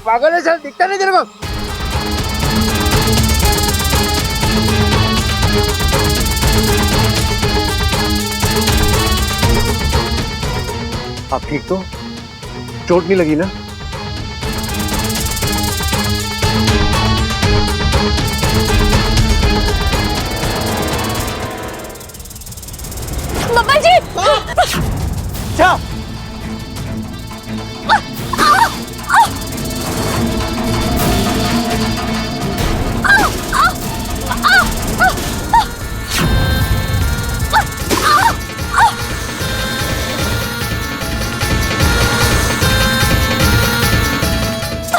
पागल है सर, दिखता नहीं तेरे को? आप ठीक तो? चोट नहीं लगी ना? बाबा जी! क्या?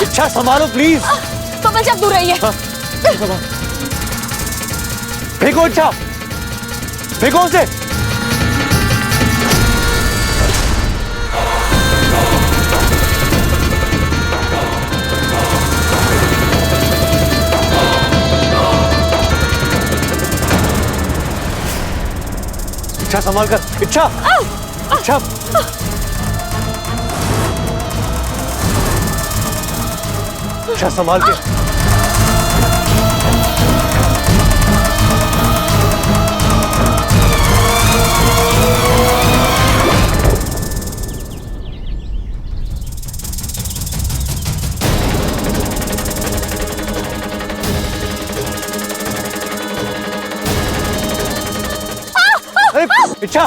इच्छा संभालो प्लीज। बाबा जी आप दूर रहिए। फेंको इच्छा, फेंको उसे। इच्छा संभाल कर, इच्छा, इच्छा। इच्छा संभाल के। इच्छा,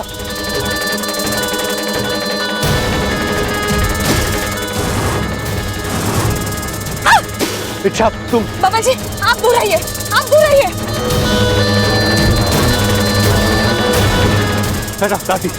इच्छा तुम। बाबा जी आप दूर रहिए, आप दूर रहिए। बेटा दादी।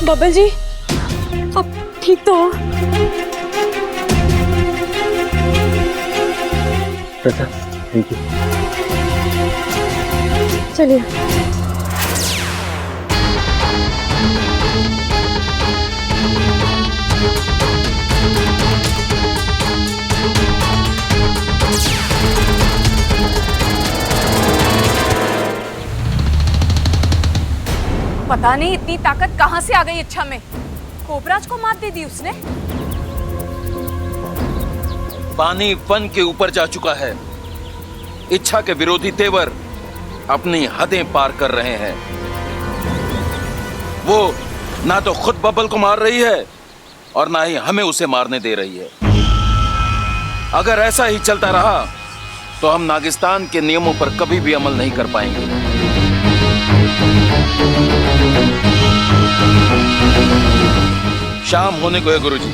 बबल जी आप ठीक तो हो? बेटा थैंक यू। चलिए। पता नहीं इतनी ताकत कहां से आ गई इच्छा में। कोबराज को मात दे दी उसने। पानी फन के ऊपर जा चुका है। इच्छा के विरोधी तेवर अपनी हदें पार कर रहे हैं। वो ना तो खुद बबल को मार रही है और ना ही हमें उसे मारने दे रही है। अगर ऐसा ही चलता रहा तो हम नागिस्तान के नियमों पर कभी भी अमल नहीं कर पाएंगे। शाम होने को है गुरुजी,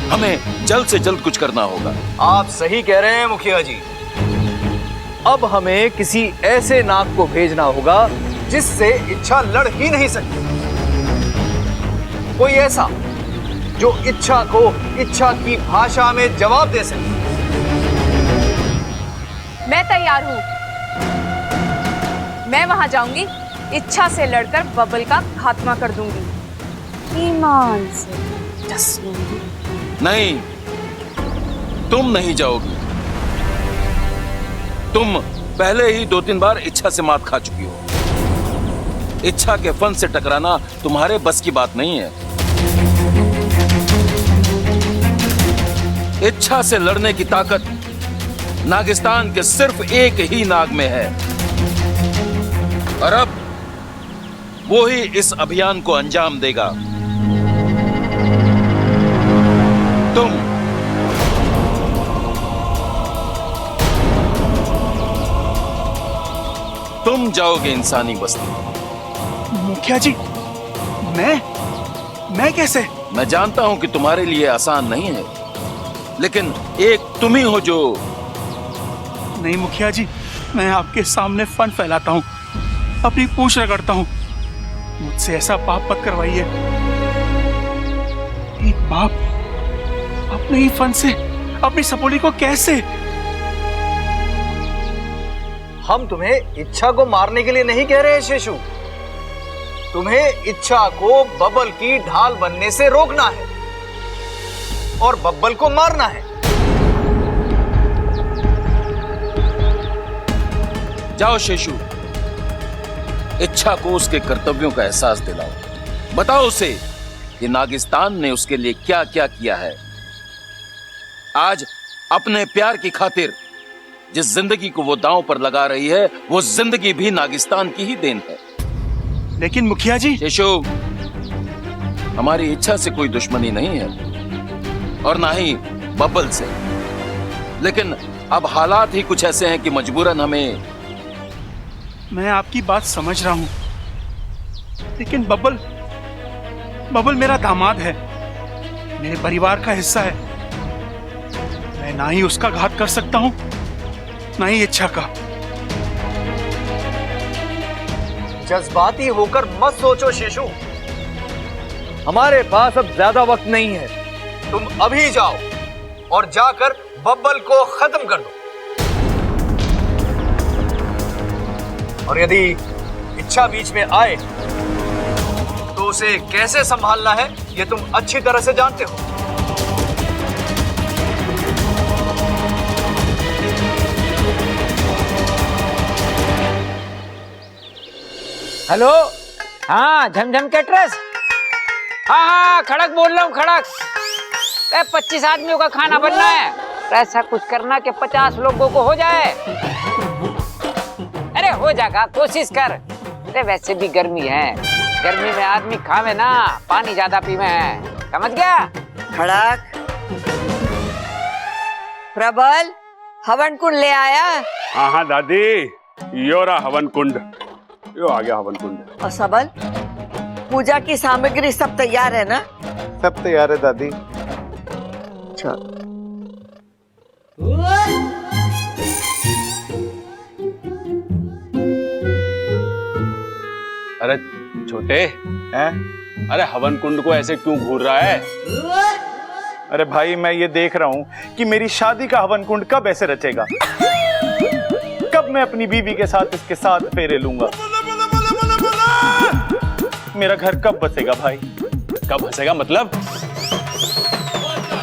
हमें जल्द से जल्द कुछ करना होगा। आप सही कह रहे हैं मुखिया जी। अब हमें किसी ऐसे नाग को भेजना होगा जिससे इच्छा लड़ ही नहीं सकती। कोई ऐसा जो इच्छा को इच्छा की भाषा में जवाब दे सके। मैं तैयार हूं। मैं वहां जाऊंगी, इच्छा से लड़कर बबल का खात्मा कर दूंगी। ईमान से डस लूंगी। नहीं, तुम नहीं जाओगी। तुम पहले ही 2-3 बार इच्छा से मात खा चुकी हो। इच्छा के फन से टकराना तुम्हारे बस की बात नहीं है। इच्छा से लड़ने की ताकत नागिस्तान के सिर्फ एक ही नाग में है और अब वो ही इस अभियान को अंजाम देगा। तुम जाओगे इंसानी बस्ती। मुखिया जी मैं कैसे? मैं जानता हूं कि तुम्हारे लिए आसान नहीं है, लेकिन एक तुम ही हो जो। नहीं मुखिया जी, मैं आपके सामने फन फैलाता हूँ, अपनी पूंछ रगड़ता हूँ। मुझसे ऐसा पाप मत करवाइए। एक बाप अपने ही फन से अपनी सपोली को कैसे? हम तुम्हें इच्छा को मारने के लिए नहीं कह रहे हैं शेषु। तुम्हें इच्छा को बबल की ढाल बनने से रोकना है और बब्बल को मारना है। जाओ शेषु, इच्छा को उसके कर्तव्यों का एहसास दिलाओ। बताओ उसे कि नागिस्तान ने उसके लिए क्या क्या किया है। आज अपने प्यार की खातिर जिस जिंदगी को वो दांव पर लगा रही है, वो जिंदगी भी नागिस्तान की ही देन है। लेकिन मुखिया जी। शेषु, हमारी इच्छा से कोई दुश्मनी नहीं है और ना ही बब्बल से, लेकिन अब हालात ही कुछ ऐसे हैं कि मजबूरन हमें। मैं आपकी बात समझ रहा हूं, लेकिन बब्बल मेरा दामाद है, मेरे परिवार का हिस्सा है। मैं ना ही उसका घात कर सकता हूं, ना ही इच्छा का। जज्बाती होकर मत सोचो शेषु, हमारे पास अब ज्यादा वक्त नहीं है। तुम अभी जाओ और जाकर बब्बल को खत्म कर दो। और यदि इच्छा बीच में आए तो उसे कैसे संभालना है, यह तुम अच्छी तरह से जानते हो। हेलो, हाँ झमझम कैटरस। हाँ खड़क बोल रहा हूँ, खड़क। 25 आदमियों का खाना बनना है, ऐसा कुछ करना कि 50 लोगों को हो जाए। अरे हो जाएगा, कोशिश कर। अरे वैसे भी गर्मी है, गर्मी में आदमी खावे ना, पानी ज्यादा पीवे है, समझ गया? खड़क, प्रबल हवन कुंड ले आया? हाँ हाँ दादी, यो रहा हवन कुंड, यो आ गया हवन कुंड। और सबल, पूजा की सामग्री सब तैयार है ना? सब तैयार है दादी। चल। अरे छोटे हैं? अरे हवन कुंड को ऐसे क्यों घूर रहा है? अरे भाई, मैं ये देख रहा हूँ कि मेरी शादी का हवन कुंड कब ऐसे रचेगा, कब मैं अपनी बीवी के साथ इसके साथ फेरे लूंगा, मेरा घर कब बसेगा भाई? कब हंसेगा मतलब?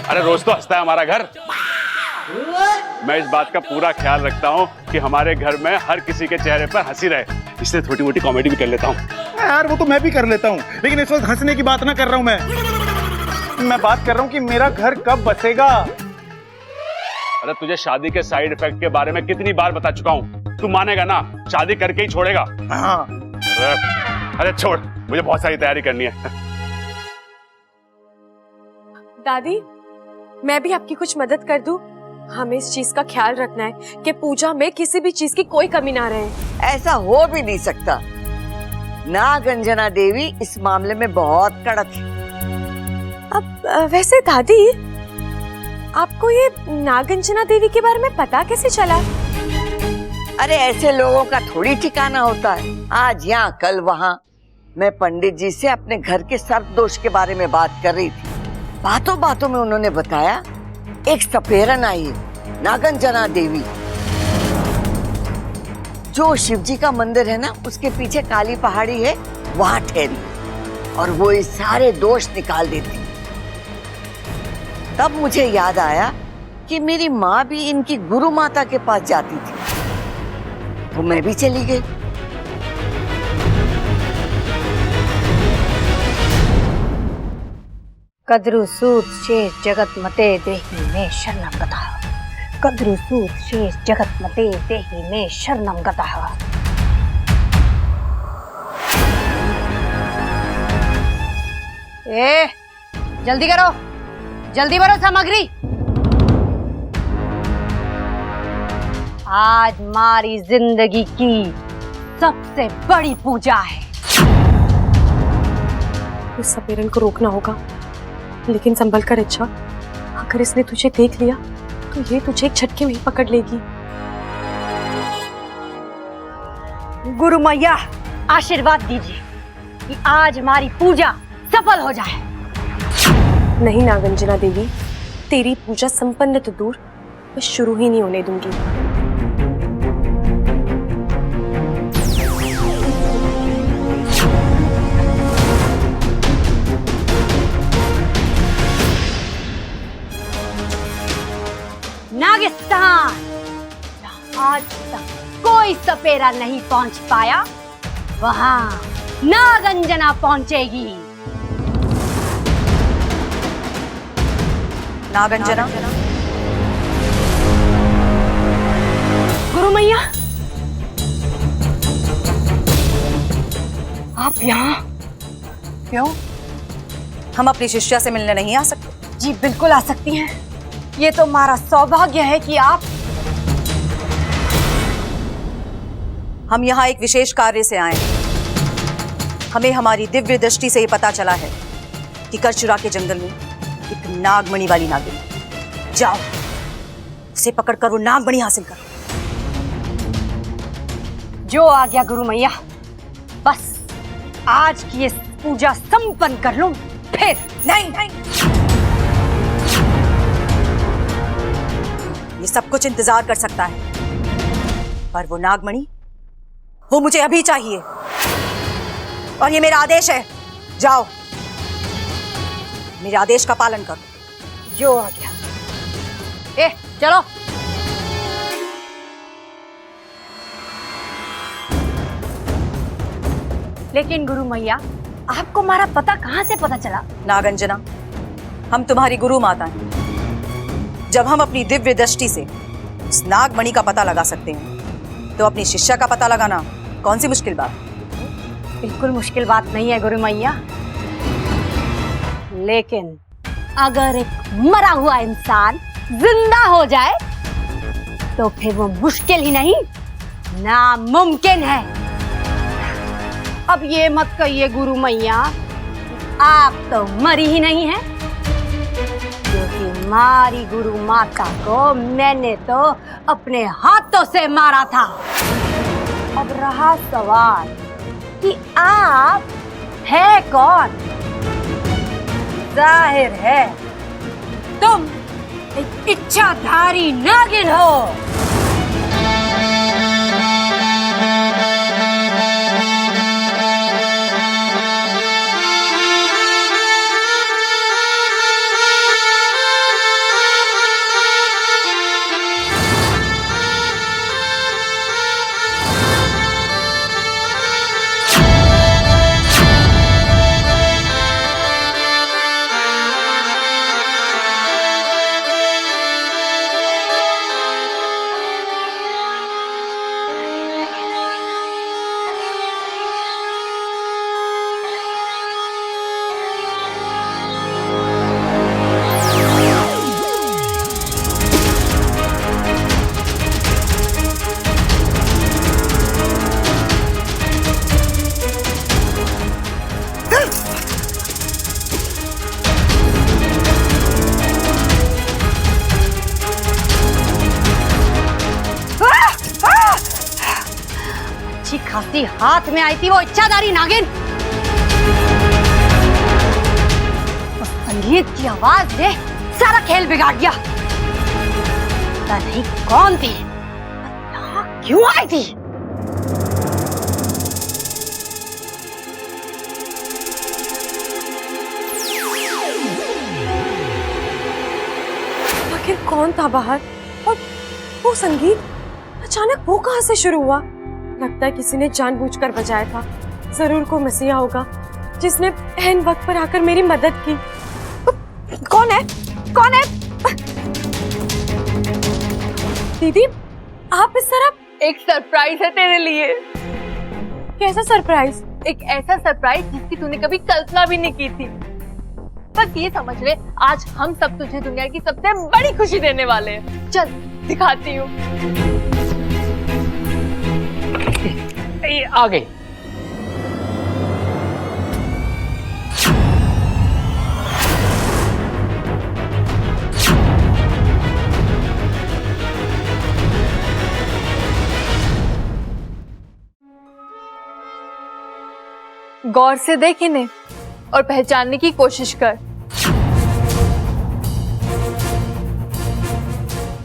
अरे रोज तो हंसता है हमारा घर। मैं इस बात का पूरा ख्याल रखता हूँ कि हमारे घर में हर किसी के चेहरे पर हंसी रहे, इसलिए छोटी मोटी कॉमेडी भी कर लेता हूँ। यार वो तो मैं भी कर लेता हूँ, लेकिन इस वक्त हंसने की बात ना कर रहा हूँ। मैं बात कर रहा हूँ कि मेरा घर कब बसेगा। अरे तुझे शादी के साइड इफेक्ट के बारे में कितनी बार बता चुका हूँ, तू मानेगा ना? शादी करके ही छोड़ेगा। हाँ। अरे छोड़, मुझे बहुत सारी तैयारी करनी है। दादी, मैं भी आपकी कुछ मदद कर दूं? हमें इस चीज का ख्याल रखना है कि पूजा में किसी भी चीज की कोई कमी ना रहे। ऐसा हो भी नहीं सकता, नागंजना देवी इस मामले में बहुत कड़क है। अब वैसे दादी, आपको ये नागंजना देवी के बारे में पता कैसे चला? अरे ऐसे लोगों का थोड़ी ठिकाना होता है, आज यहाँ कल वहाँ। मैं पंडित जी से अपने घर के सर्प दोष के बारे में बात कर रही थी। बातों बातों में उन्होंने बताया एक सपेरन आई है, नागंजना देवी, जो शिव जी का मंदिर है ना, उसके पीछे काली पहाड़ी है, वहां ठहरी और वो इस सारे दोष निकाल देती। तब मुझे याद आया कि मेरी माँ भी इनकी गुरु माता के पास जाती थी, तो मैं भी चली गई। कद्रु सूत शेष जगत मते देहि में शरणं गतः। कद्रु सूत शेष जगत मते देहि में शरणं गतः। जल्दी करो, जल्दी भरो सामग्री। आज हमारी जिंदगी की सबसे बड़ी पूजा है। इस सपेरन को रोकना होगा, लेकिन संभल कर। अच्छा, अगर इसने तुझे देख लिया तो ये तुझे एक झटके में ही पकड़ लेगी। गुरु मैया आशीर्वाद दीजिए कि आज हमारी पूजा सफल हो जाए। नहीं नागंजना देवी, तेरी पूजा संपन्न तो दूर, मैं शुरू ही नहीं होने दूंगी। नागिस्तान जहाँ आज तक कोई सपेरा नहीं पहुंच पाया, वहां नागंजना पहुंचेगी। नागंजना, गुरु मैया, आप यहाँ क्यों? हम अपनी शिष्या से मिलने नहीं आ सकते? जी बिल्कुल आ सकती हैं। ये तो हमारा सौभाग्य है कि आप। हम यहाँ एक विशेष कार्य से आए हैं। हमें हमारी दिव्य दृष्टि से ये पता चला है कि करचुरा के जंगल में एक नागमणि वाली नागिन। जाओ, उसे पकड़कर वो नागमणि हासिल करो। जो आ गया गुरु मैया, बस आज की ये पूजा संपन्न कर लूं, फिर नहीं, ये सब कुछ इंतजार कर सकता है, पर वो नागमणि, वो मुझे अभी चाहिए। और ये मेरा आदेश है। जाओ, मेरे आदेश का पालन करो। जो आ गया। चलो। लेकिन गुरु मैया, आपको हमारा पता कहाँ से पता चला? नागंजना, हम तुम्हारी गुरु माता हैं। जब हम अपनी दिव्य दृष्टि से उस नागमणि का पता लगा सकते हैं, तो अपनी शिष्या का पता लगाना कौन सी मुश्किल बात? बिल्कुल मुश्किल बात नहीं है गुरु मैया, लेकिन अगर एक मरा हुआ इंसान जिंदा हो जाए तो फिर वो मुश्किल ही नहीं, नामुमकिन है। अब ये मत कहिए गुरु मैया, आप तो मरी ही नहीं हैं, क्योंकि हमारी गुरु माता को मैंने तो अपने हाथों से मारा था। अब रहा सवाल कि आप है कौन? जाहिर है तुम एक इच्छाधारी नागिन हो। खासी हाथ में आई थी वो इच्छाधारी नागिन। उस संगीत की आवाज ने सारा खेल बिगाड़ दिया। पता नहीं कौन थी, यहाँ क्यों आई थी? आखिर कौन था बाहर? और वो संगीत अचानक वो कहां से शुरू हुआ? लगता है किसी ने जानबूझकर बजाया था। जरूर कोई मसीहा होगा जिसने एन वक्त पर आकर मेरी मदद की। कौन है? कौन है? दीदी, आप इस तरफ? एक सरप्राइज है तेरे लिए। कैसा सरप्राइज? एक ऐसा सरप्राइज जिसकी तूने कभी कल्पना भी नहीं की थी। बस ये समझ ले, आज हम सब तुझे दुनिया की सबसे बड़ी खुशी देने वाले हैं। चल दिखाती हूँ। ये आ गई। गौर से देख इन्हें और पहचानने की कोशिश कर।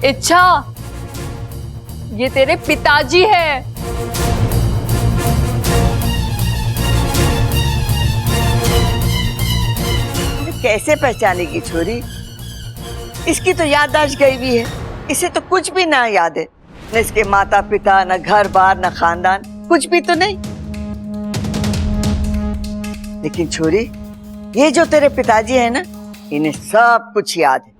इच्छा, ये तेरे पिताजी है। कैसे पहचानेगी छोरी? इसकी तो याददाश्त गई भी है। इसे तो कुछ भी ना याद है, न इसके माता पिता, न घर बार, न खानदान, कुछ भी तो नहीं। लेकिन छोरी, ये जो तेरे पिताजी है ना, इन्हें सब कुछ याद है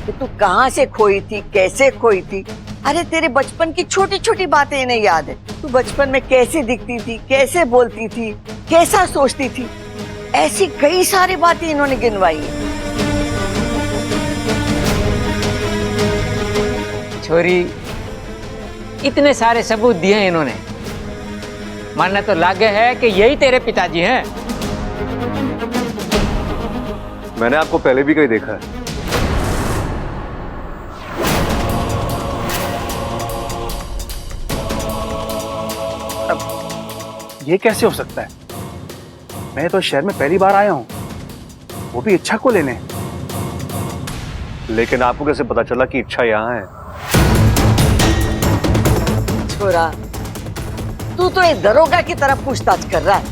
कि तू कहाँ से खोई थी, कैसे खोई थी। अरे तेरे बचपन की छोटी छोटी बातें इन्हें याद है। तू बचपन में कैसे दिखती थी, कैसे बोलती थी, कैसा सोचती थी, ऐसी कई सारी बातें इन्होंने गिनवाई है। छोरी, इतने सारे सबूत दिए हैं इन्होंने, मानना तो लागे है कि यही तेरे पिताजी हैं। मैंने आपको पहले भी कहीं देखा है। ये कैसे हो सकता है? मैं तो शहर में पहली बार आया हूं, वो भी इच्छा को लेने। लेकिन आपको कैसे पता चला कि इच्छा यहाँ है? छोरा, तू तो एक दरोगा की तरफ पूछताछ कर रहा है।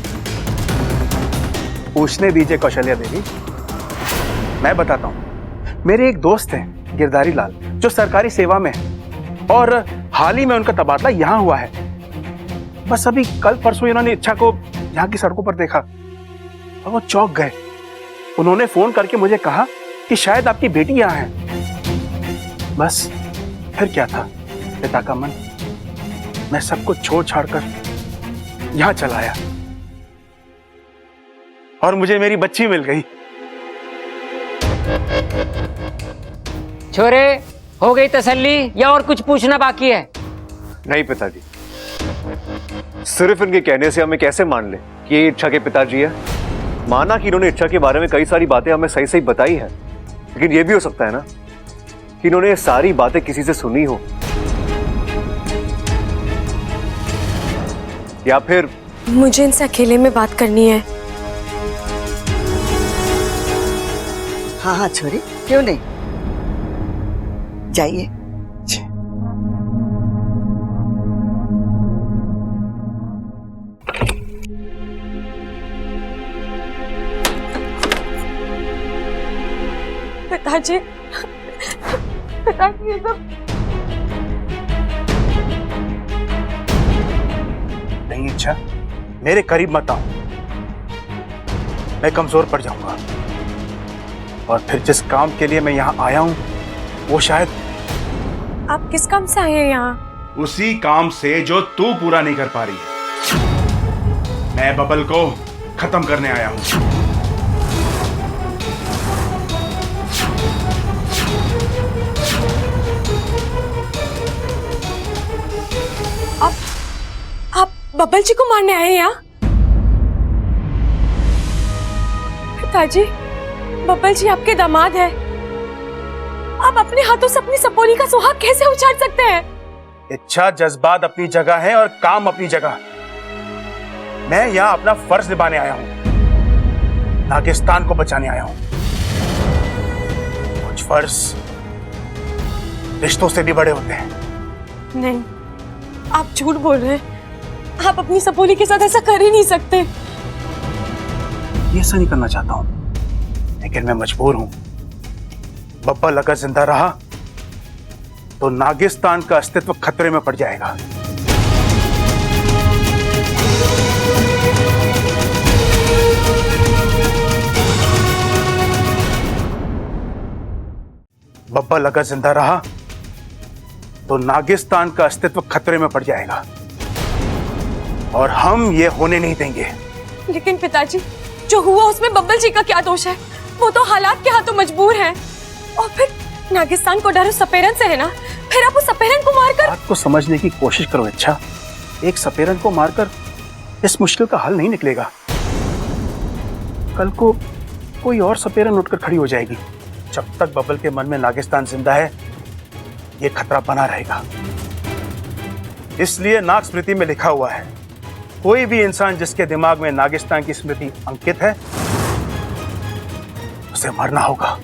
पूछने दीजिए कौशल्या देवी, मैं बताता हूँ। मेरे एक दोस्त हैं गिरधारी लाल, जो सरकारी सेवा में है, और हाल ही में उनका तबादला यहाँ हुआ है। बस अभी कल परसों इन्होंने इच्छा को यहाँ की सड़कों पर देखा और वो चौंक गए। उन्होंने फोन करके मुझे कहा कि शायद आपकी बेटी यहाँ है। बस फिर क्या था, पिता का मन। मैं सब कुछ छोड़ छाड़ कर यहाँ चला आया और मुझे मेरी बच्ची मिल गई। छोरे, हो गई तसल्ली या और कुछ पूछना बाकी है? नहीं पिताजी, सिर्फ इनके कहने से हमें कैसे मान ले कि ये इच्छा के पिताजी है। माना कि इन्होंने इच्छा के बारे में कई सारी बातें हमें सही सही बताई है, लेकिन ये भी हो सकता है ना कि इन्होंने ये सारी बातें किसी से सुनी हो, या फिर मुझे इनसे अकेले में बात करनी है। हाँ हाँ छोरी, क्यों नहीं, जाइए। पिताजी, पिताजी, ये सब नहीं इच्छा, मेरे करीब मत आओ, मैं कमजोर पड़ जाऊंगा। और फिर जिस काम के लिए मैं यहाँ आया हूँ वो शायद। आप किस काम से आए हैं यहाँ? उसी काम से जो तू पूरा नहीं कर पा रही है। मैं बबल को खत्म करने आया हूँ। आप बबल जी को मारने आए हैं यहाँ? पिताजी, बबल जी आपके दामाद है। आप अपने हाथों से अपनी सपोली का सुहाग कैसे उछाल सकते हैं? इच्छा, जज्बात अपनी जगह है और काम अपनी जगह। मैं यहाँ अपना फर्ज निभाने आया हूँ, नागिस्तान को बचाने आया हूँ। कुछ फर्ज रिश्तों से भी बड़े होते हैं। नहीं, आप झूठ बोल रहे हैं। आप अपनी सपोली के साथ ऐसा कर ही नहीं सकते। ये ऐसा नहीं करना चाहता हूँ, लेकिन मैं मजबूर हूं। बब्बल अगर जिंदा रहा तो नागिस्तान का अस्तित्व खतरे में पड़ जाएगा। बब्बल अगर जिंदा रहा तो नागिस्तान का अस्तित्व खतरे में पड़ जाएगा और हम ये होने नहीं देंगे। लेकिन पिताजी, जो हुआ उसमें बब्बल जी का क्या दोष है? वो तो हालात के हाथों मजबूर हैं। और फिर नागिस्तान को डर उस सपेरन से है ना, फिर आप उस सपेरन को मारकर। बात को समझने की कोशिश करो अच्छा। एक सपेरन को मारकर इस मुश्किल का हल नहीं निकलेगा। कल को कोई और सपेरन उठकर खड़ी हो जाएगी। जब तक बबल के मन में नागिस्तान जिंदा है, ये खतरा बना रहेगा। इसलिए नाग स्मृति में लिखा हुआ है, कोई भी इंसान जिसके दिमाग में नागिस्तान की स्मृति अंकित है, उसे मरना होगा।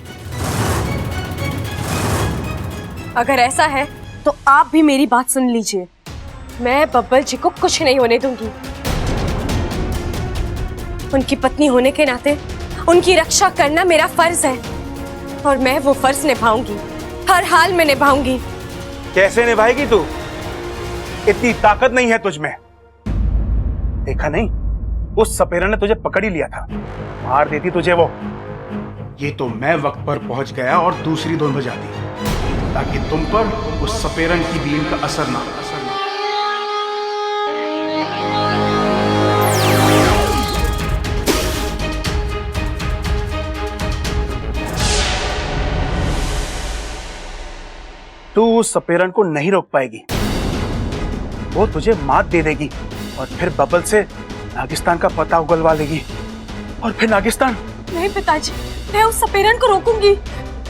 अगर ऐसा है तो आप भी मेरी बात सुन लीजिए। मैं बब्बल जी को कुछ नहीं होने दूंगी। उनकी पत्नी होने के नाते उनकी रक्षा करना मेरा फर्ज है और मैं वो फर्ज निभाऊंगी, हर हाल में निभाऊंगी। कैसे निभाएगी तू? इतनी ताकत नहीं है तुझ में। देखा नहीं, उस सपेरा ने तुझे पकड़ ही लिया था, मार देती तुझे वो। ये तो मैं वक्त पर पहुंच गया और दूसरी दोनों बजा दी, ताकि तुम पर उस सपेरन की बीन का असर ना हो। तू उस सपेरन को नहीं रोक पाएगी, वो तुझे मात दे देगी और फिर बबल से नागिस्तान का पता उगलवा लेगी, और फिर नागिस्तान। नहीं पिताजी, मैं उस सपेरन को रोकूंगी।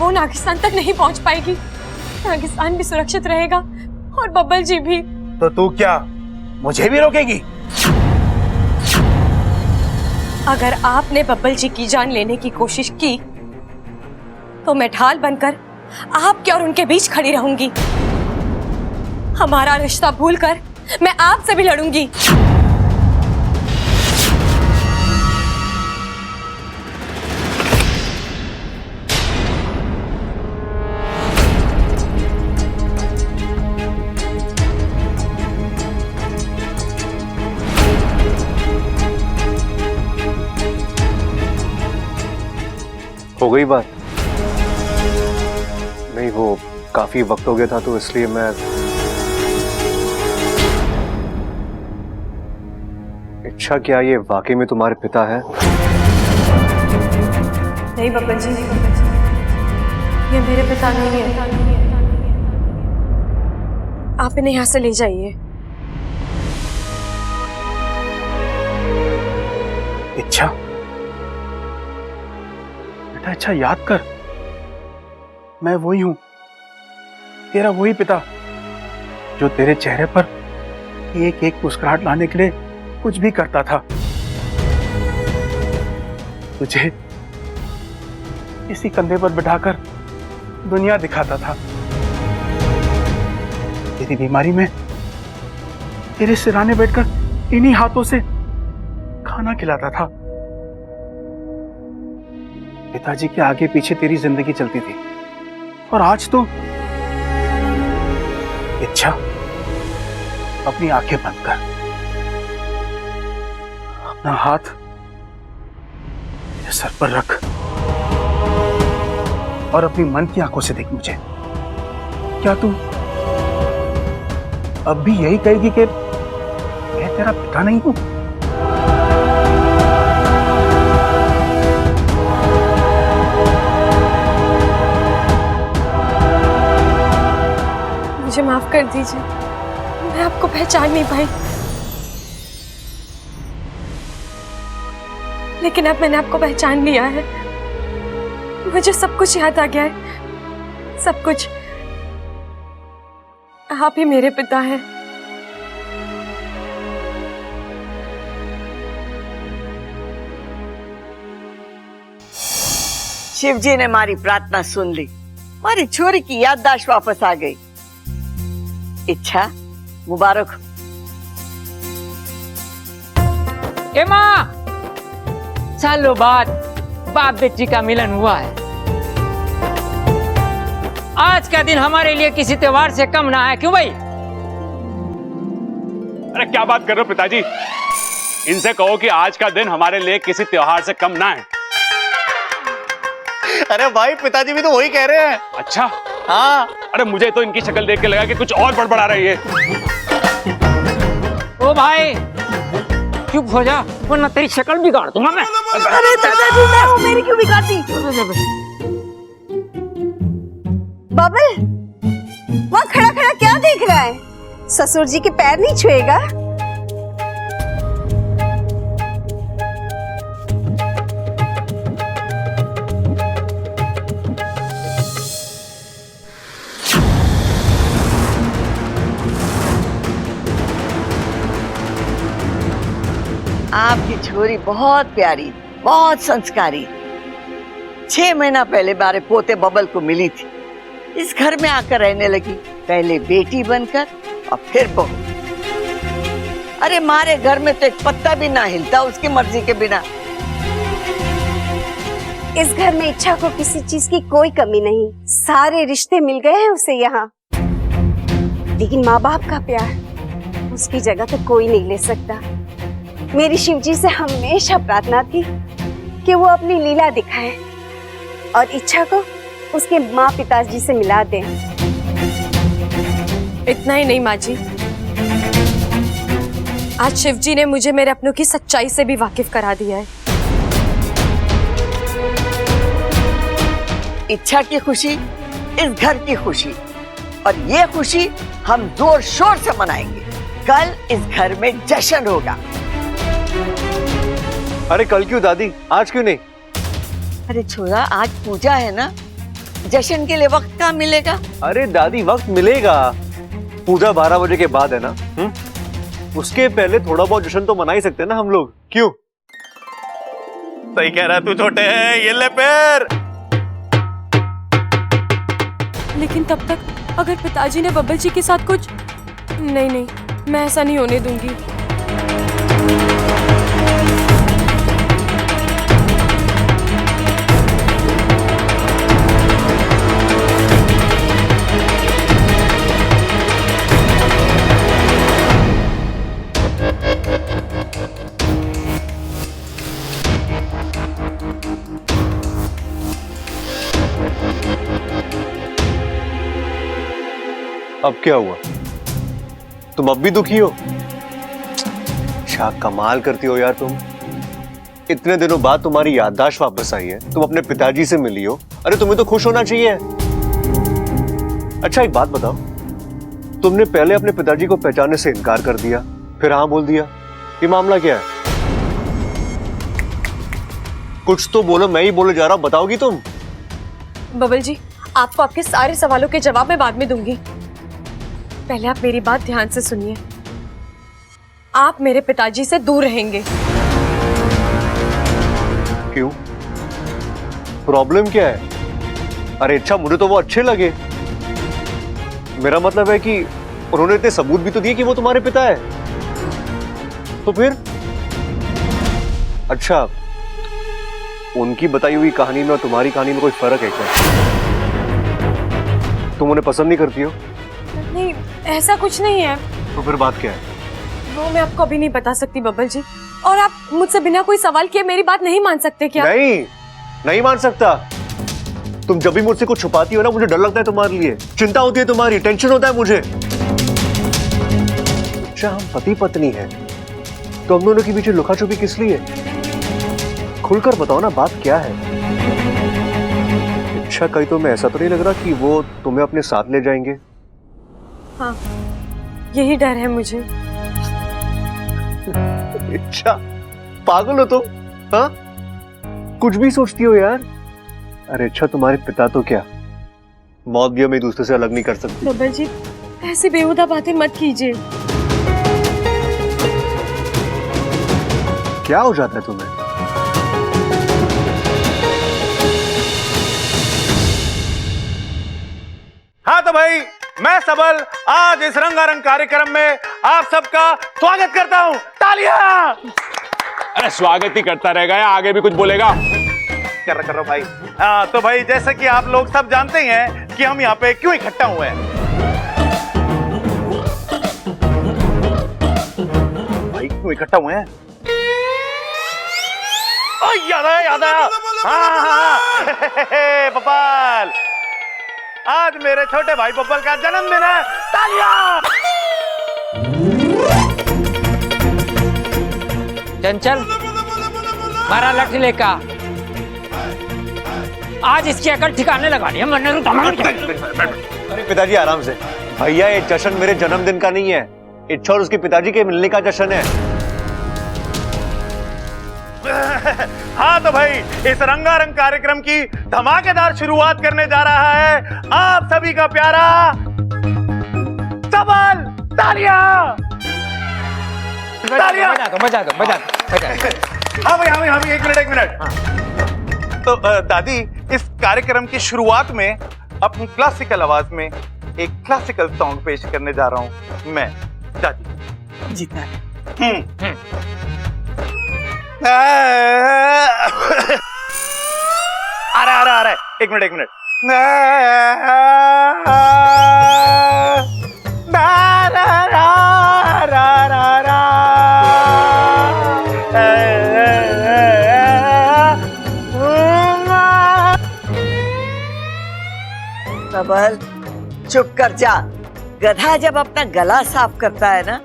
वो नागिस्तान तक नहीं पहुंच पाएगी। नागिस्तान भी सुरक्षित रहेगा और बब्बल जी भी। तो तू क्या मुझे भी रोकेगी? अगर आपने बब्बल जी की जान लेने की कोशिश की तो मैं ढाल बनकर आपके और उनके बीच खड़ी रहूंगी। हमारा रिश्ता भूलकर मैं आपसे भी लड़ूंगी। हो गई बात? नहीं, वो काफी वक्त हो गया था तो इसलिए मैं। इच्छा, क्या ये वाकई में तुम्हारे पिता है? नहीं बब्बल जी, ये मेरे पिता नहीं है। आप इन्हें यहाँ से ले जाइए। इच्छा, बेटा अच्छा याद कर, मैं वही हूं, तेरा वही पिता जो तेरे चेहरे पर एक एक मुस्कुराहट लाने के लिए कुछ भी करता था। तुझे इसी कंधे पर बिठाकर दुनिया दिखाता था। तेरी बीमारी में तेरे सिराने बैठकर इन्हीं हाथों से खाना खिलाता था। पिताजी के आगे पीछे तेरी जिंदगी चलती थी, और आज तो इच्छा, अपनी आंखें बंद कर, अपना हाथ मेरे सर पर रख और अपनी मन की आंखों से देख मुझे। क्या तू अब भी यही कहेगी कि मैं तेरा पिता नहीं हूं? मुझे माफ कर दीजिए, मैं आपको पहचान नहीं पाई। लेकिन अब मैंने आपको पहचान लिया है। मुझे सब कुछ याद आ गया है, सब कुछ। आप ही मेरे पिता हैं। शिव जी ने हमारी प्रार्थना सुन ली, हमारी छोरी की याददाश्त वापस आ गई। इच्छा, मुबारक हो। ए माँ, सालों बाद बाप बेटी का मिलन हुआ है। आज का दिन हमारे लिए किसी त्योहार से कम ना है, क्यों भाई? अरे क्या बात कर रहे हो पिताजी? इनसे कहो कि आज का दिन हमारे लिए किसी त्योहार से कम ना है। अरे भाई, पिताजी भी तो वही कह रहे हैं। अच्छा? हाँ। अरे मुझे तो इनकी शक्ल देख के लगा कि कुछ और बड़बड़ा रही है। ओ भाई चुप हो जा, वरना तेरी शक्ल बिगाड़ दूंगा मैं। अरे दादाजी, मैं हूँ, मेरी क्यों बिगाड़ती? बबल, वहाँ खड़ा खड़ा क्या देख रहा है? ससुर जी के पैर नहीं छुएगा? आपकी छोरी बहुत प्यारी, बहुत संस्कारी। 6 महीना पहले हमारे पोते बबल को मिली थी। इस घर में आकर रहने लगी, पहले बेटी बनकर और फिर बहू। अरे हमारे घर में तो एक पत्ता भी ना हिलता उसकी मर्जी के बिना। इस घर में इच्छा को किसी चीज की कोई कमी नहीं, सारे रिश्ते मिल गए हैं उसे यहाँ। लेकिन माँ बाप का प्यार उसकी जगह तो कोई नहीं ले सकता। मेरी शिवजी से हमेशा प्रार्थना थी कि वो अपनी लीला दिखाए और इच्छा को उसके माँ पिताजी से मिला दें। इतना ही नहीं माँ जी, आज शिवजी ने मुझे मेरे अपनों की सच्चाई से भी वाकिफ करा दिया है। इच्छा की खुशी इस घर की खुशी, और ये खुशी हम जोर शोर से मनाएंगे। कल इस घर में जश्न होगा। अरे कल क्यों दादी, आज क्यों नहीं? अरे छोरा, आज पूजा है ना, जश्न के लिए वक्त कहाँ मिलेगा? अरे दादी वक्त मिलेगा, पूजा 12 बजे के बाद है ना। उसके पहले थोड़ा बहुत जश्न तो मना ही सकते हैं ना हम लोग, क्यों? सही कह रहा है तू छोटे, ये ले पैर। लेकिन तब तक अगर पिताजी ने बब्बल जी के साथ कुछ नहीं, मैं ऐसा नहीं होने दूंगी। अब क्या हुआ? तुम अब भी दुखी हो? क्या कमाल करती हो यार तुम। इतने दिनों बाद तुम्हारी याददाश्त वापस आई है, तुम अपने पिताजी से मिली हो। अरे तुम्हें तो खुश होना चाहिए। अच्छा एक बात बताओ, तुमने पहले अपने पिताजी को पहचानने से इनकार कर दिया, फिर हाँ बोल दिया, ये मामला क्या है? कुछ तो बोलो, मैं ही बोले जा रहा हूं, बताओगी तुम? बब्बल जी, आपको आपके सारे सवालों के जवाब मैं बाद में दूंगी। पहले आप मेरी बात ध्यान से सुनिए। आप मेरे पिताजी से दूर रहेंगे। क्यों? प्रॉब्लम क्या है? अरे अच्छा, मुझे तो वो अच्छे लगे। मेरा मतलब है कि उन्होंने इतने सबूत भी तो दिए कि वो तुम्हारे पिता है। तो फिर? अच्छा, उनकी बताई हुई कहानी में और तुम्हारी कहानी में कोई फर्क है क्या? तुम उन्हें पसंद नहीं करती हो? नहीं, ऐसा कुछ नहीं है। तो फिर बात क्या है? वो मैं आपको अभी नहीं बता सकती बब्बल जी। और आप मुझसे बिना कोई सवाल किए मेरी बात नहीं मान सकते क्या? नहीं मान सकता। तुम जब भी मुझसे कुछ छुपाती हो ना, मुझे डर लगता है तुम्हारे लिए, चिंता होती है तुम्हारी, टेंशन होता है मुझे। अच्छा, हम पति पत्नी हैं, तो हम दोनों के बीच लुका छुपी किस लिए? खुलकर बताओ ना, बात क्या है? अच्छा, कहीं तो मैं ऐसा तो नहीं लग रहा कि वो तुम्हें अपने साथ ले जाएंगे? हाँ, यही डर है मुझे। अच्छा, पागल हो तुम? हाँ, कुछ भी सोचती हो यार। अरे अच्छा, तुम्हारे पिता तो क्या मौत भी हम एक दूसरे से अलग नहीं कर सकते? बब्बल जी, ऐसी बेहुदा बातें मत कीजिए। क्या हो जाता है तुम्हें? हाँ तो भाई, मैं सबल आज इस रंगारंग कार्यक्रम में आप सबका स्वागत करता हूं। तालियां! अरे स्वागत ही करता रहेगा या आगे भी कुछ बोलेगा? कर रहा भाई। हाँ तो भाई, जैसे कि आप लोग सब जानते ही हैं कि हम यहाँ पे क्यों इकट्ठा हुए हैं। भाई क्यों इकट्ठा हुए हैं? याद आया। हाँ बब्बल, आज मेरे छोटे भाई बब्बल का जन्मदिन है। तालियां! चंचल, मारा लठ लेका, आज इसकी अकल ठिकाने लगानी है, वरना तो तमाम। अरे पिताजी आराम से। भैया, ये जश्न मेरे जन्मदिन का नहीं है, इच्छा और उसके पिताजी के मिलने का जश्न है। हाँ तो भाई, इस रंगारंग कार्यक्रम की धमाकेदार शुरुआत करने जा रहा है आप सभी का प्यारा सबल। तालियां! बजा दो। हाँ भाई, एक मिनट। तो दादी, इस कार्यक्रम की शुरुआत में अपनी क्लासिकल आवाज में एक क्लासिकल सॉन्ग पेश करने जा रहा हूं मैं, दादी। जीता आ रहा है। एक मिनट। चुप कर जा। गधा जब अपना गला साफ करता है ना,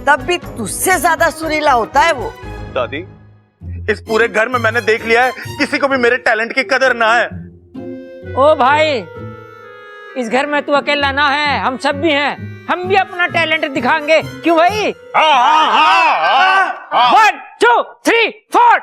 तब भी तुझसे ज्यादा सुरीला होता है वो। दादी, इस पूरे घर में मैंने देख लिया है, किसी को भी मेरे टैलेंट की कदर ना है। ओ भाई, इस घर में तू अकेला ना है, हम सब भी हैं। हम भी अपना टैलेंट दिखाएंगे, क्यों भाई? 1 2 3 4।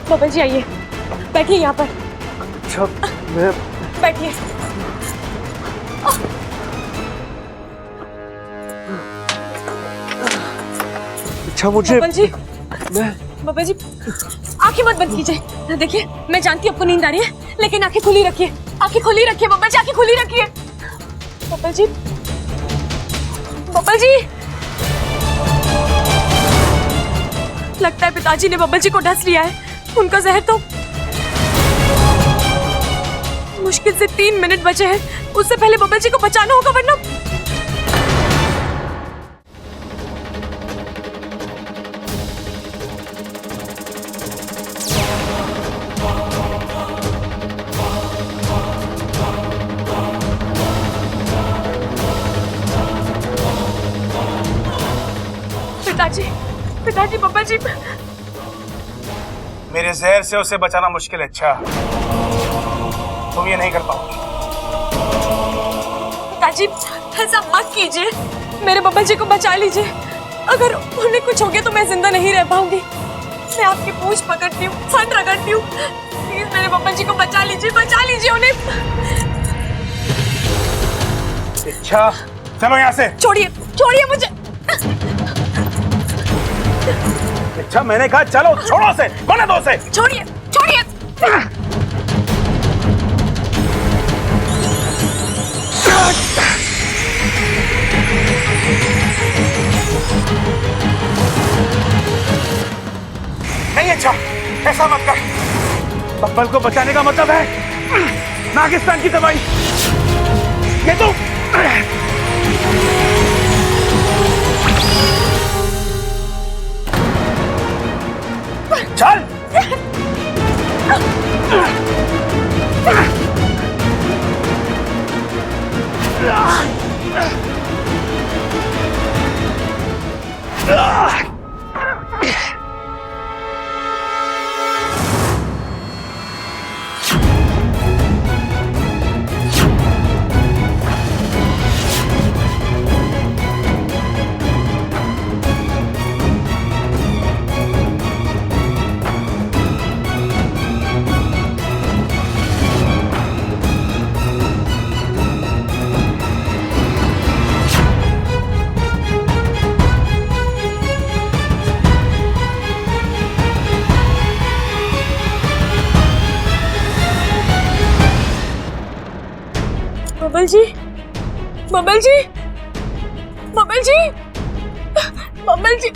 बब्बल जी आइए, बैठिए यहाँ पर। अच्छा, मैं बैठिए। अच्छा मुझे बब्बल जी, बब्बल जी आंखें मत बंद कीजिए। देखिए, मैं जानती हूँ आपको नींद आ रही है, लेकिन आंखें खुली रखिए। आंखें खुली रखिए बब्बल जी, आंखें खुली रखिए। बब्बल जी, बब्बल जी, लगता है पिताजी ने बब्बल जी को डस लिया है। उनका जहर तो मुश्किल से 3 मिनट बचे हैं, उससे पहले बब्बल जी को बचाना होगा, वरना पिताजी, पिताजी, बब्बल जी। मेरे जहर से उसे बचाना मुश्किल है। अच्छा, तुम ये नहीं कर पाओगे। पिताजी, ऐसा मत कीजिए, मेरे बब्बल जी को बचा लीजिए। अगर उन्हें कुछ हो गया तो मैं जिंदा नहीं रह पाऊंगी। मैं आपकी पूंछ पकड़ती हूँ, फन रगड़ती हूँ, प्लीज मेरे बब्बल जी को बचा लीजिए उन्हें। अच्छा, चलो यहाँ से। छोड़िए, छोड़िए मुझे। अच्छा, मैंने कहा चलो, छोड़ो से, होने दो से। छोड़िए, छोड़िए। नहीं, अच्छा ऐसा मत कर। बब्बल को बचाने का मतलब है नागिस्तान की दवाई। ये तो चल। बब्बल जी, बब्बल जी, बब्बल जी, बब्बल जी।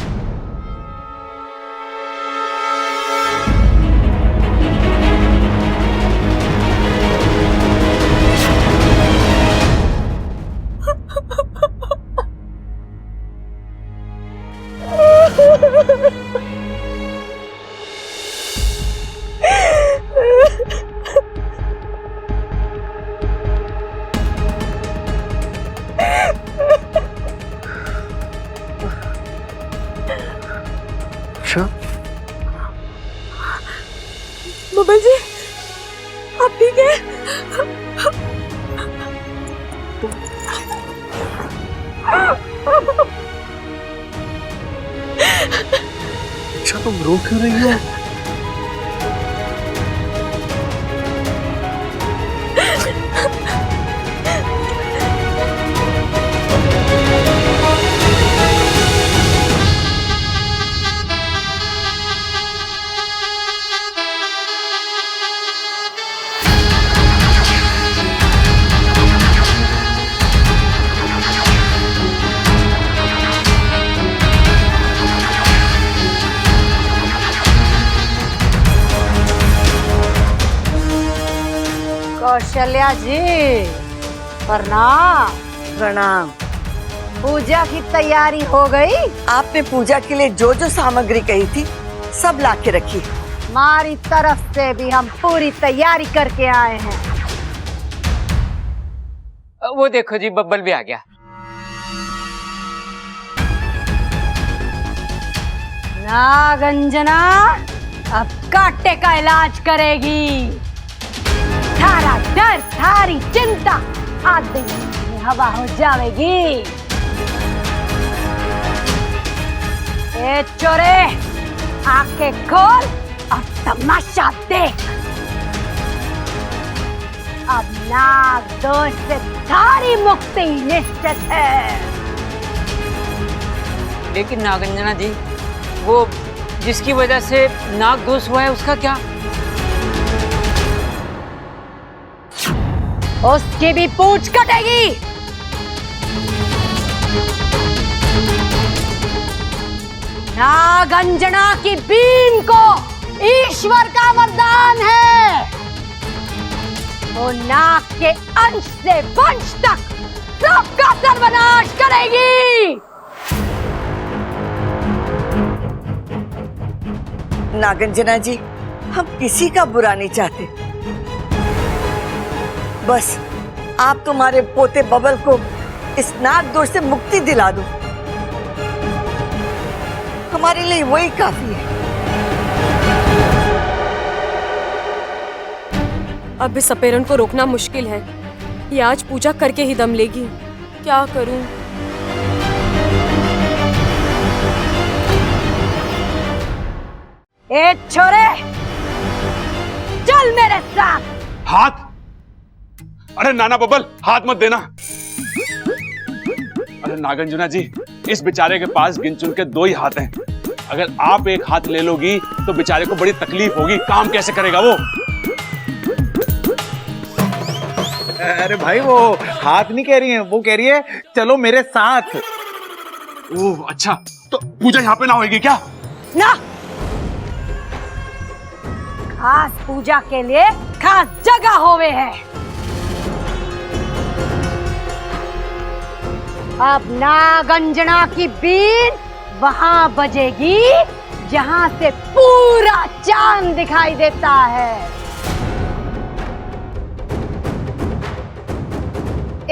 बब्बल जी, आप ठीक है? अच्छा, तुम रो क्यों रही हो? कौशल्या जी, प्रणाम। प्रणाम। पूजा की तैयारी हो गई? आपने पूजा के लिए जो जो सामग्री कही थी सब लाके रखी। हमारी तरफ से भी हम पूरी तैयारी करके आए हैं। वो देखो जी, बब्बल भी आ गया। नागंजना अब कांटे का इलाज करेगी। सारा डर, सारी चिंता आधे में हवा हो जाएगी। ए चोरे, आंखें खोल और तमाशा देख। अब नाग दोष से सारी मुक्ति निश्चित है। लेकिन नागंजना जी, वो जिसकी वजह से नाग दोष हुआ है उसका क्या? उसकी भी पूंछ कटेगी। नागंजना की बीन को ईश्वर का वरदान है। वो नाग के अंश से वंश तक सबका सर्वनाश करेगी। नागंजना जी, हम किसी का बुरा नहीं चाहते। बस आप तुम्हारे पोते बबल को इस नाग दोष से मुक्ति दिला दो, हमारे लिए वही काफी है। अब इस सपेरन को रोकना मुश्किल है। ये आज पूजा करके ही दम लेगी। क्या करूं? ए छोरे, चल मेरे साथ। हाथ? अरे नाना बब्बल, हाथ मत देना। अरे नागंजना जी, इस बेचारे के पास गिन चुन के 2 ही हाथ हैं। अगर आप एक हाथ ले लोगी तो बेचारे को बड़ी तकलीफ होगी। काम कैसे करेगा वो? अरे भाई, वो हाथ नहीं कह रही है, वो कह रही है चलो मेरे साथ। ओह अच्छा, तो पूजा यहाँ पे ना होगी क्या? ना, खास पूजा के लिए खास जगह होवे है। अब नागंजना की बीन वहां बजेगी जहां से पूरा चांद दिखाई देता है।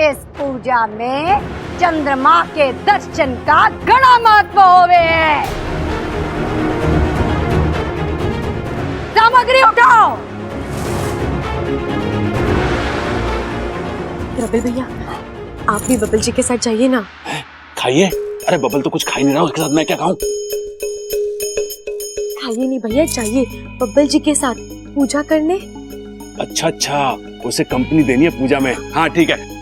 इस पूजा में चंद्रमा के दर्शन का बड़ा महत्व होवे है। सामग्री उठाओ। रबिल भैया, आप भी बबल जी के साथ जाइए ना। खाइए। अरे बबल तो कुछ खा ही नहीं रहा, उसके साथ मैं क्या खाऊं? खाइए नहीं भैया, जाइए बब्बल जी के साथ पूजा करने। अच्छा अच्छा, उसे कंपनी देनी है पूजा में। हाँ ठीक है।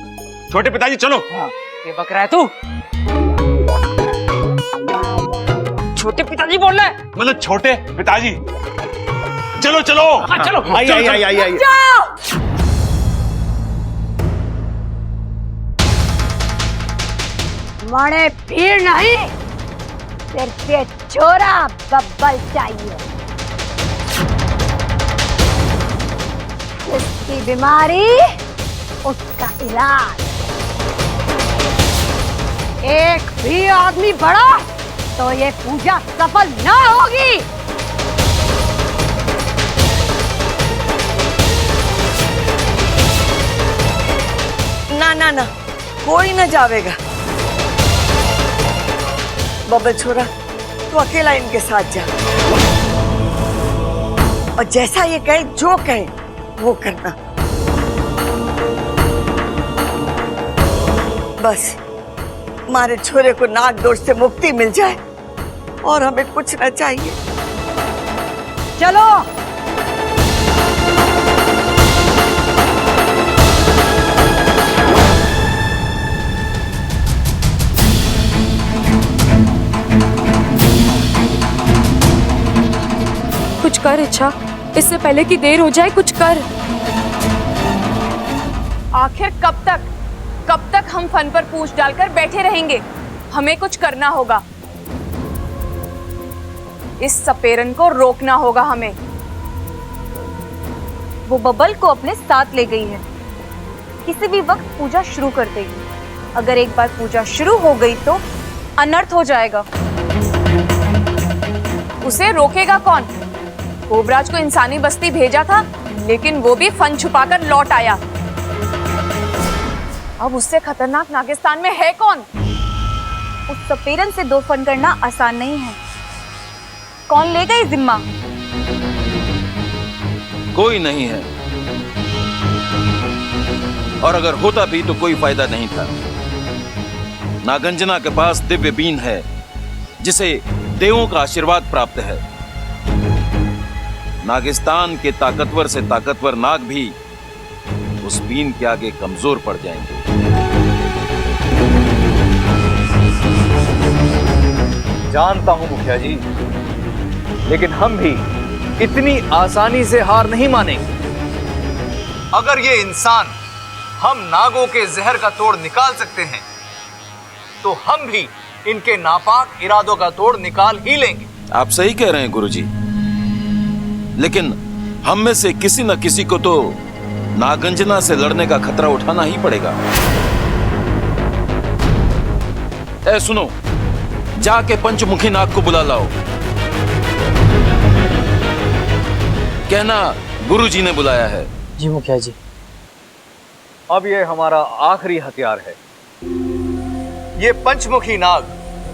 छोटे पिताजी चलो। ये बक रहा है तू? छोटे पिताजी बोल रहा है? मतलब छोटे पिताजी। चलो चलो। हाँ चलो। आई आई आई आई आई। मणे भीड़ नहीं, सिर्फ ये छोरा बब्बल चाहिए। उसकी बीमारी, उसका इलाज। एक भी आदमी बढ़ा तो ये पूजा सफल ना होगी। ना ना ना, कोई ना जावेगा। बबल छोरा, तू अकेला इनके साथ जा और जैसा ये कहे, जो कहे वो करना। बस हमारे छोरे को नाग दोष से मुक्ति मिल जाए और हमें कुछ ना चाहिए। चलो। कुछ कर इच्छा, इससे पहले कि देर हो जाए, कुछ कर। आखिर कब तक हम फन पर पूछ डालकर बैठे रहेंगे? हमें कुछ करना होगा। इस सपेरन को रोकना होगा हमें। वो बबल को अपने साथ ले गई है, किसी भी वक्त पूजा शुरू कर देगी। अगर एक बार पूजा शुरू हो गई तो अनर्थ हो जाएगा। उसे रोकेगा कौन? कोबराज को इंसानी बस्ती भेजा था, लेकिन वो भी फन छुपाकर लौट आया। अब उससे खतरनाक नागिस्तान में है कौन? उस सपेरन से 2 फन करना आसान नहीं है। कौन लेगा ये जिम्मा? कोई नहीं है, और अगर होता भी तो कोई फायदा नहीं था। नागंजना के पास दिव्य बीन है, जिसे देवों का आशीर्वाद प्राप्त है। नागिस्तान के ताकतवर से ताकतवर नाग भी उस बीन के आगे कमजोर पड़ जाएंगे। जानता हूं मुखिया जी, लेकिन हम भी इतनी आसानी से हार नहीं मानेंगे। अगर ये इंसान हम नागों के जहर का तोड़ निकाल सकते हैं, तो हम भी इनके नापाक इरादों का तोड़ निकाल ही लेंगे। आप सही कह रहे हैं गुरुजी, लेकिन हम में से किसी न किसी को तो नागंजना से लड़ने का खतरा उठाना ही पड़ेगा। ए सुनो, जाके पंचमुखी नाग को बुला लाओ। कहना गुरुजी ने बुलाया है। जी मुखिया जी। अब ये हमारा आखिरी हथियार है। ये पंचमुखी नाग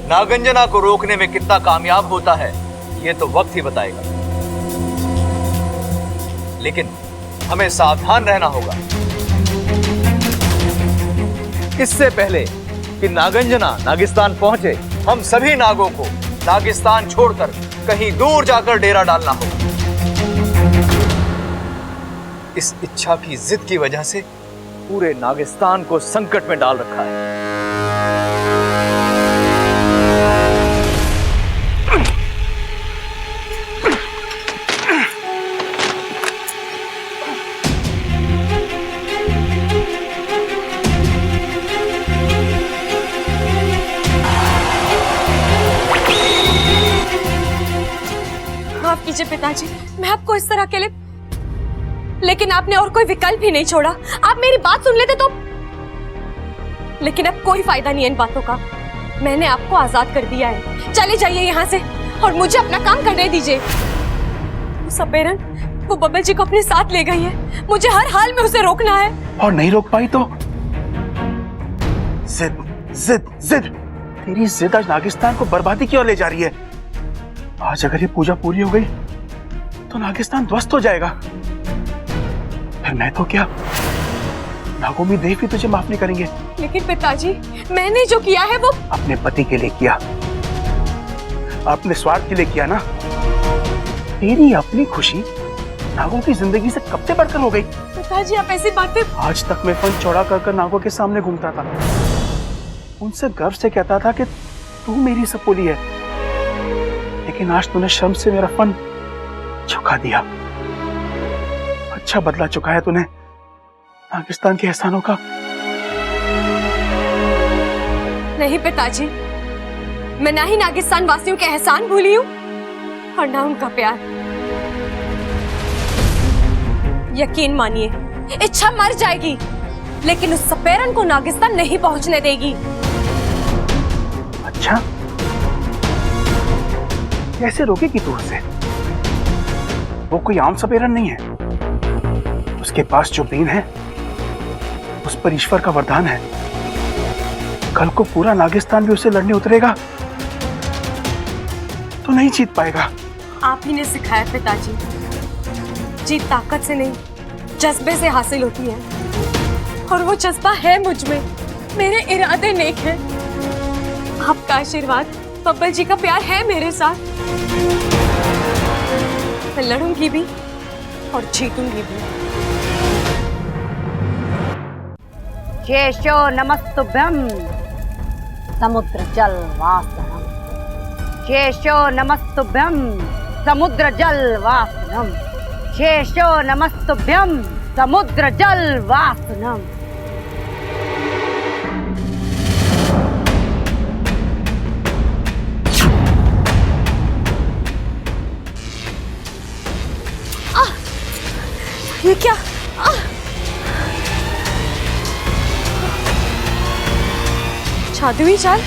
नागंजना को रोकने में कितना कामयाब होता है, ये तो वक्त ही बताएगा। लेकिन हमें सावधान रहना होगा। इससे पहले कि नागंजना नागिस्तान पहुंचे, हम सभी नागों को नागिस्तान छोड़कर कहीं दूर जाकर डेरा डालना होगा। इस इच्छा की जिद की वजह से पूरे नागिस्तान को संकट में डाल रखा है। माफ कीजिए पिताजी, मैं आपको इस तरह अकेले, लेकिन आपने और कोई विकल्प ही नहीं छोड़ा। आप मेरी बात सुन लेते तो। लेकिन अब कोई फायदा नहीं है इन बातों का। मैंने आपको आजाद कर दिया है। चले जाइए यहाँ से और मुझे अपना काम करने दीजिए। वो सपेरन, वो बब्बल जी को अपने साथ ले गई है। मुझे हर हाल में उसे रोकना है। और नहीं रोक पाई तो जिद जिद जिद, तेरी जिद आज नागिस्तान को बर्बादी की ओर ले जा रही है। आज अगर ये पूजा पूरी हो गई तो नागिस्तान ध्वस्त हो जाएगा। फिर मैं तो क्या, नागोमी देव भी तुझे माफ नहीं करेंगे। लेकिन पिताजी, मैंने जो किया है वो अपने पति के लिए किया, अपने स्वार्थ के लिए किया ना। तेरी अपनी खुशी नागों की जिंदगी से कब से बढ़कर हो गई। पिताजी, आप ऐसी बातें। आज तक मैं फन चौड़ा कर नागों के सामने घूमता था, उनसे गर्व से कहता था कि तू मेरी सपोली है। लेकिन आज तूने शर्म से मेरा फन झुका दिया। अच्छा बदला चुका है तूने नागिस्तान के एहसानों का। नहीं पिताजी, मैं ना ही नागिस्तान वासियों के एहसान भूली हूँ और ना उनका प्यार। यकीन मानिए, इच्छा मर जाएगी, लेकिन उस सपेरन को नागिस्तान नहीं पहुंचने देगी। अच्छा, कैसे रोकेगी तू उसे? वो कोई आम सपेरन नहीं है। उसके पास जो बीन है, उस पर ईश्वर का वरदान है। कल को पूरा नागिस्तान भी उसे लड़ने उतरेगा तो नहीं जीत पाएगा। आप ही ने सिखाया पिताजी, जीत ताकत से नहीं, जज्बे से हासिल होती है। और वो जज्बा है मुझ में। मेरे इरादे नेक हैं। आपका आशीर्वाद, बब्बल जी का प्यार है मेरे साथ। मैं लड़ूंगी भी और जीतूंगी भी। शेषो नमस्तुभ्यं समुद्र जल वासनम। शेषो नमस्तुभ्यं समुद्र जल वासनम। शेषो नमस्तुभ्यं समुद्र जल वासनम। ये क्या? जादुई चाल?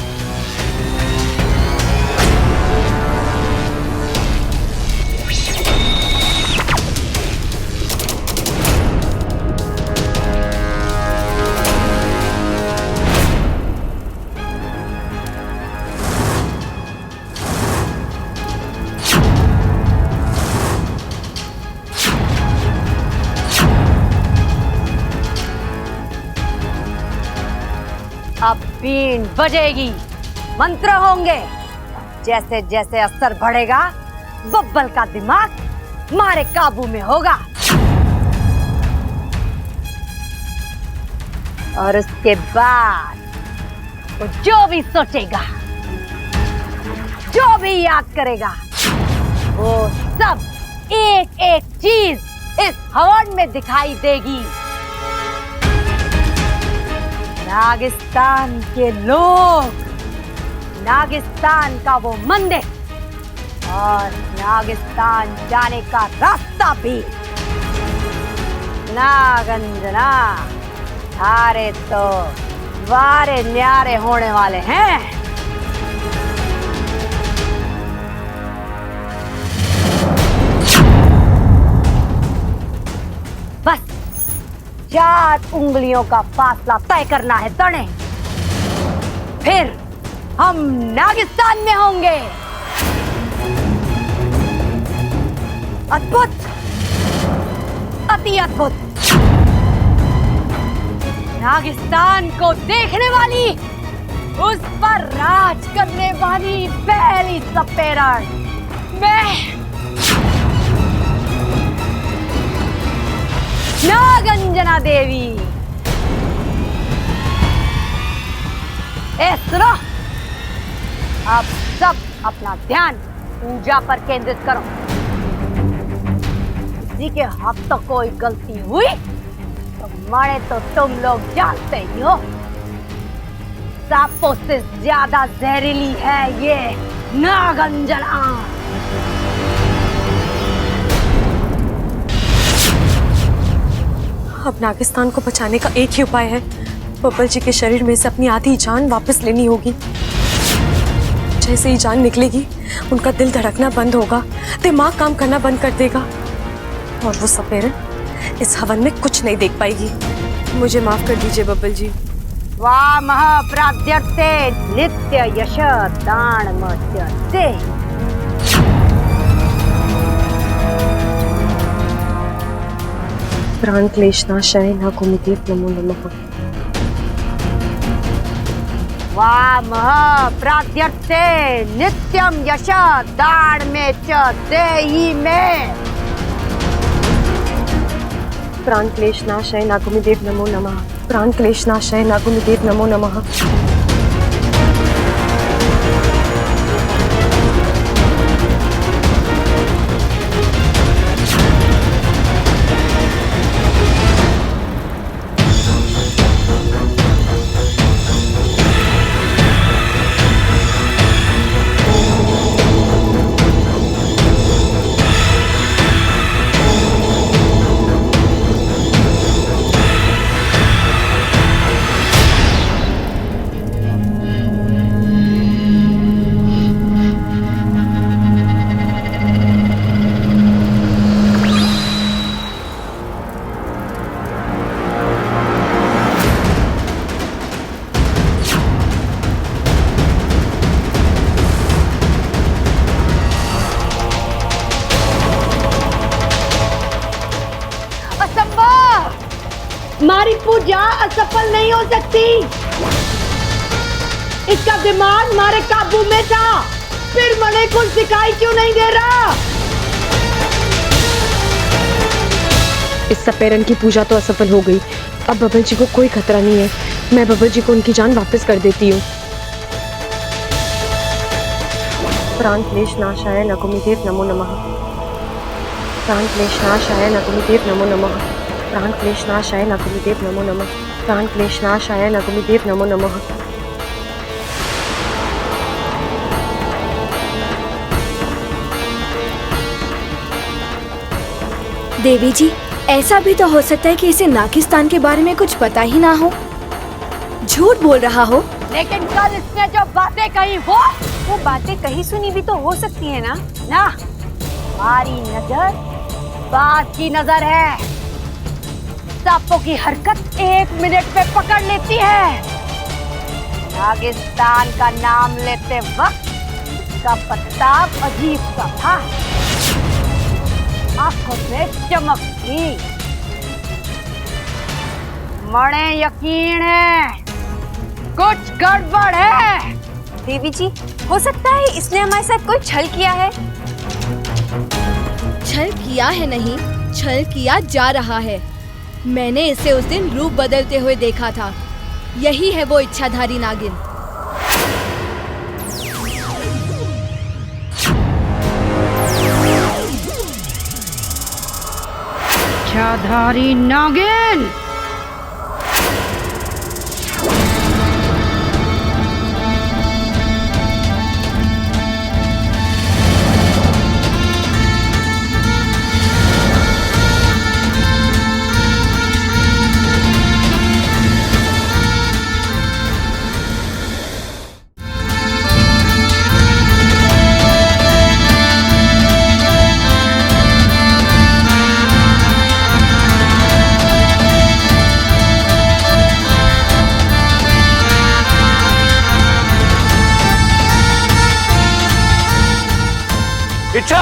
अब बीन बजेगी, मंत्र होंगे। जैसे जैसे असर बढ़ेगा, बब्बल का दिमाग हमारे काबू में होगा। और उसके बाद वो जो भी सोचेगा, जो भी याद करेगा, वो सब एक एक चीज इस हवन में दिखाई देगी। नागिस्तान के लोग, नागिस्तान का वो मंदिर और नागिस्तान जाने का रास्ता भी। नागंजना, सारे तो वारे न्यारे होने वाले हैं। बस 4 उंगलियों का फासला तय करना है तने, फिर हम नागिस्तान में होंगे। अद्भुत, अति अद्भुत। नागिस्तान को देखने वाली, उस पर राज करने वाली पहली सपेरण मैं, नागंजना देवी। सुनो, अब सब अपना ध्यान पूजा पर केंद्रित करो। किसी के हाथ तो कोई गलती हुई तो मारे तो तुम लोग जानते ही हो। सांपों से ज्यादा जहरीली है ये नागंजना। अब नागिस्तान को बचाने का एक ही उपाय है, बब्बल जी के शरीर में से अपनी आधी जान वापस लेनी होगी। जैसे ही जान निकलेगी, उनका दिल धड़कना बंद होगा, दिमाग काम करना बंद कर देगा और वो सपेरन इस हवन में कुछ नहीं देख पाएगी। मुझे माफ कर दीजिए बब्बल जी। वाह महाप्राद्यर्थे नित्य यश दान मध्यते। प्राण क्लेशनाशाय नागुमिदेव नमो नमः। वाह महाप्राद्यर्थे नित्यम यश दान में च देहि में। प्राण क्लेशनाशाय नागुमिदेव नमो नमः। प्राण क्लेशनाशाय नागुमिदेव नमो नमः। हमारी पूजा असफल नहीं हो सकती। इसका दिमाग हमारे काबू में था, फिर मने कुछ दिखाई क्यों नहीं दे रहा? इस सपेरन की पूजा तो असफल हो गई, अब बब्बल जी को कोई खतरा नहीं है। मैं बब्बल जी को उनकी जान वापस कर देती हूँ। प्राण क्लेशनाशाय नागुमिदेव नमो नमः। प्राण क्लेशनाशाय नागुमिदेव नमो नमः। प्राण क्लेशनाशाय नागुमिदेव नमो नमः। प्राण क्लेशनाशाय नागुमिदेव नमो नमः। देवी जी, ऐसा भी तो हो सकता है कि इसे नागिस्तान के बारे में कुछ पता ही ना हो, झूठ बोल रहा हो लेकिन कल इसने जो बातें कही वो बातें कही सुनी भी तो हो सकती है ना। ना, हमारी नजर बात की नजर है। सांपों की हरकत 1 मिनट पे पकड़ लेती है। नागिस्तान का नाम लेते वक्त इसका पत्ता अजीब सा था। आंखों में चमक थी। मणे यकीन है कुछ गड़बड़ है। देवी जी, हो सकता है इसने हमारे साथ कोई छल किया है। छल किया है नहीं, छल किया जा रहा है। मैंने इसे उस दिन रूप बदलते हुए देखा था। यही है वो इच्छाधारी नागिन। इच्छाधारी नागिन। इच्छा,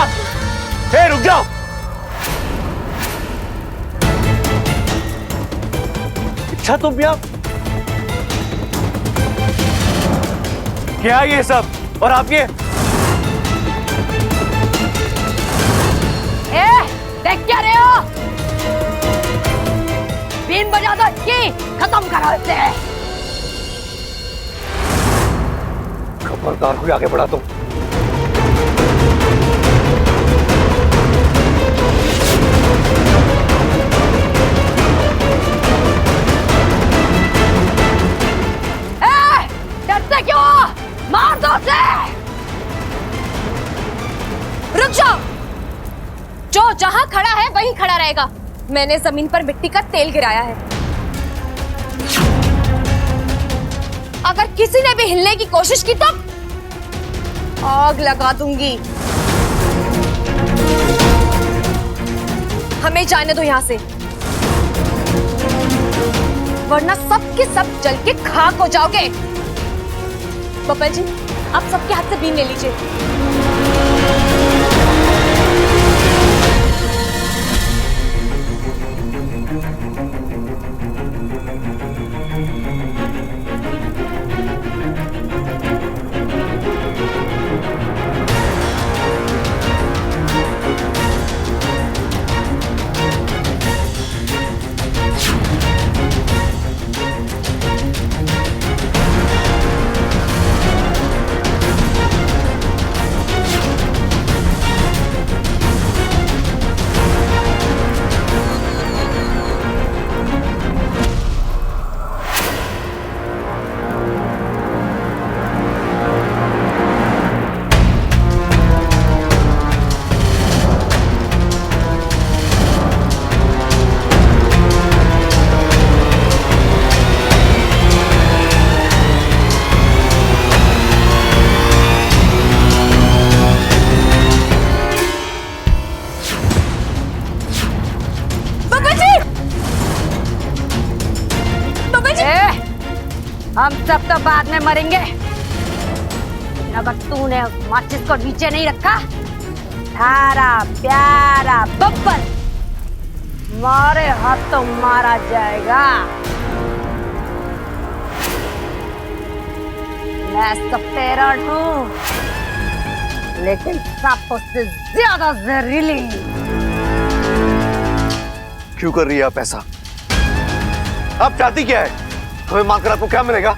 हे रुक जाओ। इच्छा, तुम यहाँ क्या ये सब? और आप ये देख क्या रहे हो? बीन बजा दो इसकी, खत्म करो इसे। खबरदार कोई आगे बढ़ा तुम। डरते क्यों? मार दो उसे। रुक जाओ। जो जहां खड़ा है वहीं खड़ा रहेगा। मैंने जमीन पर मिट्टी का तेल गिराया है। अगर किसी ने भी हिलने की कोशिश की तो आग लगा दूंगी। हमें जाने दो यहाँ से, वरना सब के सब जल के खाक हो जाओगे। बब्बल जी, आप सबके हाथ से बीन ले लीजिए। हम सब तो बाद में मरेंगे। अगर तूने माचिस को नीचे नहीं रखा, थारा प्यारा बब्बल मारे हाथों मारा जाएगा। मैं सपेरण हूँ, लेकिन सांपों से ज्यादा जहरीली। क्यों कर रही है आप ऐसा? आप चाहती क्या है? हमें मांग कर आपको क्या मिलेगा?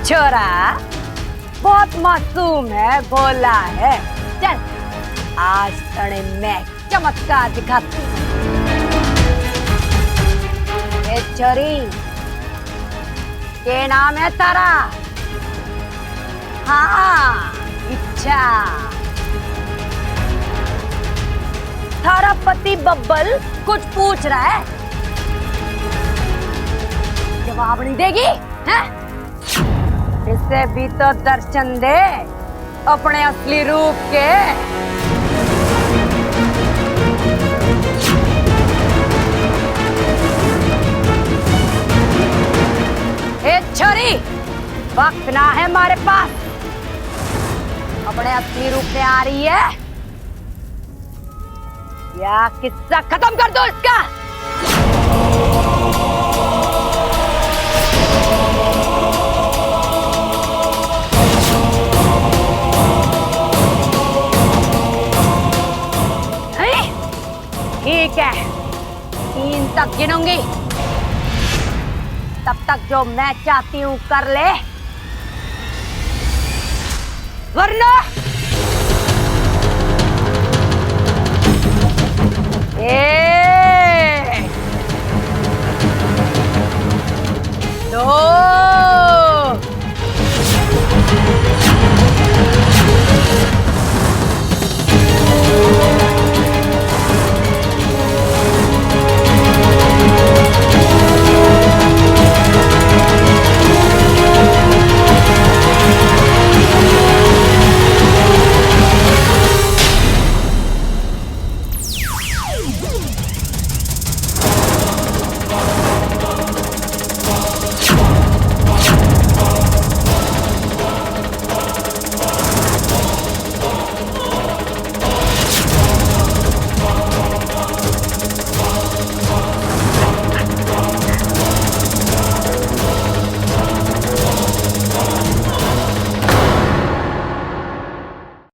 छोरा बहुत मासूम है, भोला है। चल आज तड़े मैं चमत्कार दिखाती हूँ। छोरी, क्या नाम है तारा? हाँ, इच्छा। थारा पति बब्बल कुछ पूछ रहा है, जवाब नहीं देगी हैं? इसे भी तो दर्शन दे अपने असली रूप के। ए छोरी, वक्त ना है हमारे पास, अपने असली रूप में आ रही है या किस्सा खत्म कर दो इसका। ठीक है, 3 तक गिनूंगी, तब तक जो मैं चाहती हूं कर ले, वरना 1 2